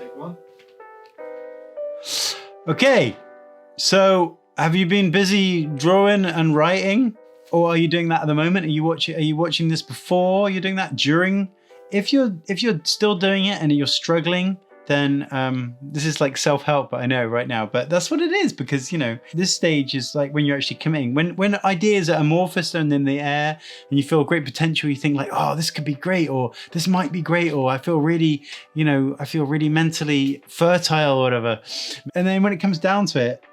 Take one. Okay, so have you been busy drawing and writing, or are you doing that at the moment? Are you watching this before you're doing that? During? If you're still doing it and you're struggling, then this is like self-help, I know right now, but that's what it is, because this stage is like when you're actually committing. When ideas are amorphous and in the air and you feel great potential, you think like, oh, this could be great, or this might be great, or I feel really mentally fertile or whatever. And then when it comes down to it,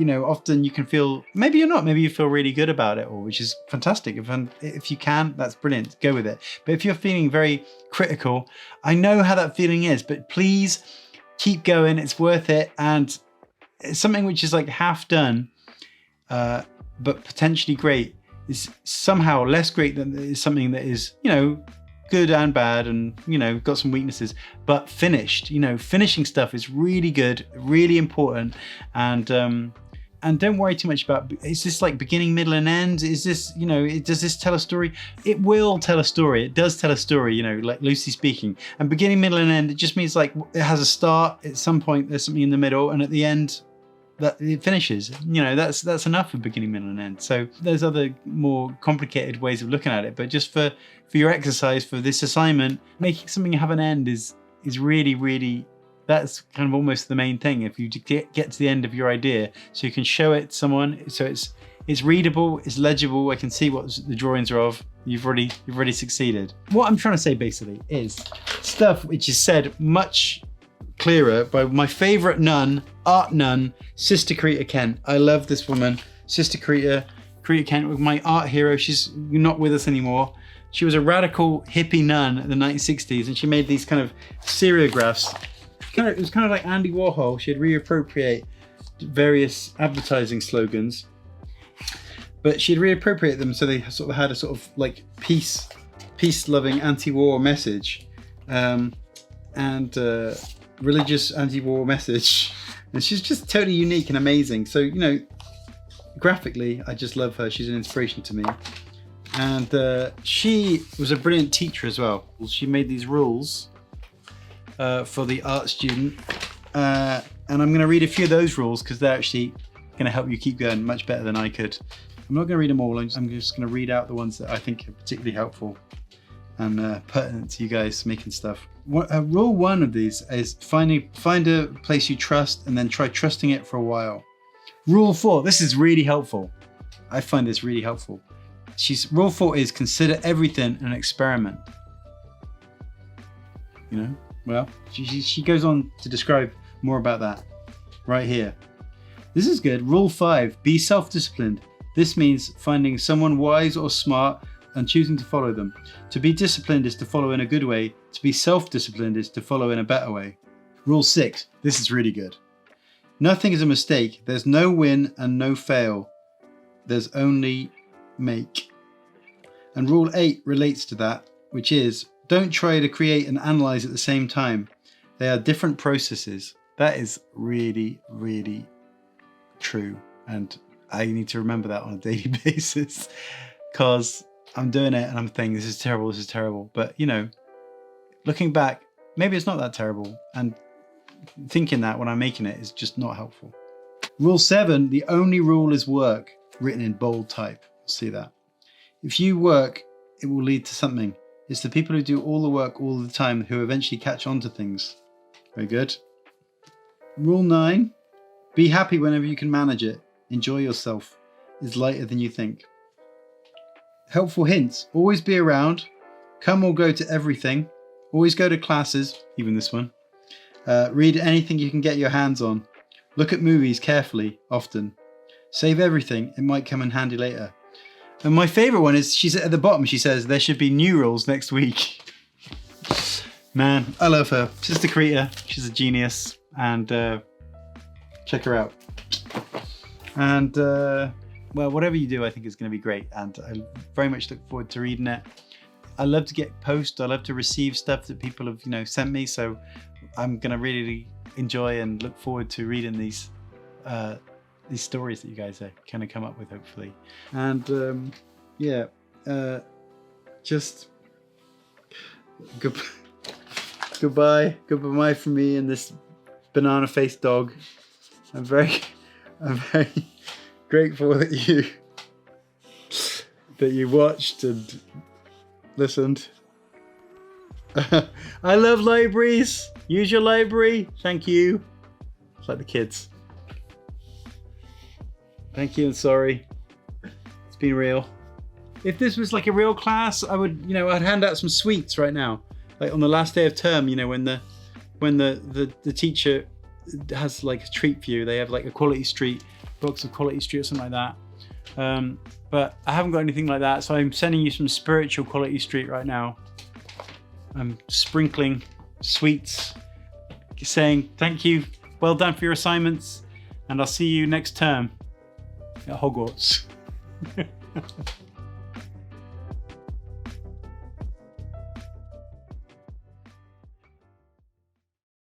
often you can feel, maybe you're not, maybe you feel really good about it, which is fantastic. If you can, that's brilliant, go with it. But if you're feeling very critical, I know how that feeling is, but please keep going, it's worth it. And it's something which is like half done, but potentially great, is somehow less great than is something that is, good and bad and, got some weaknesses, but finished. Finishing stuff is really good, really important. And don't worry too much about, is this like beginning, middle and end? Is this, does this tell a story? It will tell a story. It does tell a story, like loosely speaking. And beginning, middle and end, it just means like it has a start, at some point there's something in the middle, and at the end that it finishes. That's enough for beginning, middle and end. So there's other more complicated ways of looking at it, but just for your exercise, for this assignment, making something have an end is really, really, that's kind of almost the main thing. If you get to the end of your idea, so you can show it to someone, so it's readable, it's legible, I can see what the drawings are of, you've already succeeded. What I'm trying to say basically is stuff which is said much clearer by my favorite nun, art nun, Sister Creta Kent. I love this woman, Sister Creta Kent, was my art hero. She's not with us anymore. She was a radical hippie nun in the 1960s, and she made these kind of seriographs. It was kind of like Andy Warhol. She'd reappropriate various advertising slogans, but she'd reappropriate them so they sort of had a sort of like peace-loving anti-war message, and religious anti-war message. And she's just totally unique and amazing. So, graphically, I just love her. She's an inspiration to me. And she was a brilliant teacher as well. She made these rules for the art student. And I'm going to read a few of those rules because they're actually going to help you keep going much better than I could. I'm not going to read them all. I'm just going to read out the ones that I think are particularly helpful and pertinent to you guys making stuff. Rule one of these is find a place you trust and then try trusting it for a while. Rule 4, this is really helpful. I find this really helpful. Rule 4 is consider everything an experiment. Well, she goes on to describe more about that right here. This is good. Rule 5, be self-disciplined. This means finding someone wise or smart and choosing to follow them. To be disciplined is to follow in a good way. To be self-disciplined is to follow in a better way. Rule 6, this is really good. Nothing is a mistake. There's no win and no fail. There's only make. And rule 8 relates to that, which is don't try to create and analyze at the same time. They are different processes. That is really, really true. And I need to remember that on a daily basis, because I'm doing it and I'm thinking, this is terrible. But, looking back, maybe it's not that terrible. And thinking that when I'm making it is just not helpful. Rule 7, the only rule is work, written in bold type. See that. If you work, it will lead to something. It's the people who do all the work all the time who eventually catch on to things. Very good. Rule 9, be happy whenever you can manage it. Enjoy yourself. It's lighter than you think. Helpful hints, always be around. Come or go to everything. Always go to classes, even this one. Read anything you can get your hands on. Look at movies carefully, often. Save everything, it might come in handy later. And my favorite one is, she's at the bottom, she says, there should be new rules next week. Man, I love her. Sister Creta, she's a genius. And check her out. And well, whatever you do, I think is going to be great. And I very much look forward to reading it. I love to get posts. I love to receive stuff that people have, sent me. So I'm going to really enjoy and look forward to reading these stories that you guys are kind of come up with, hopefully. And just good. Goodbye. Goodbye from me and this banana-faced dog. I'm very grateful that you watched and listened. I love libraries. Use your library. Thank you. It's like the kids. Thank you and sorry. It's been real. If this was like a real class, I would, I'd hand out some sweets right now. Like on the last day of term, when the teacher has like a treat for you, they have like a Quality Street, box of Quality Street or something like that. But I haven't got anything like that, so I'm sending you some spiritual Quality Street right now. I'm sprinkling sweets, saying thank you, well done for your assignments, and I'll see you next term at Hogwarts.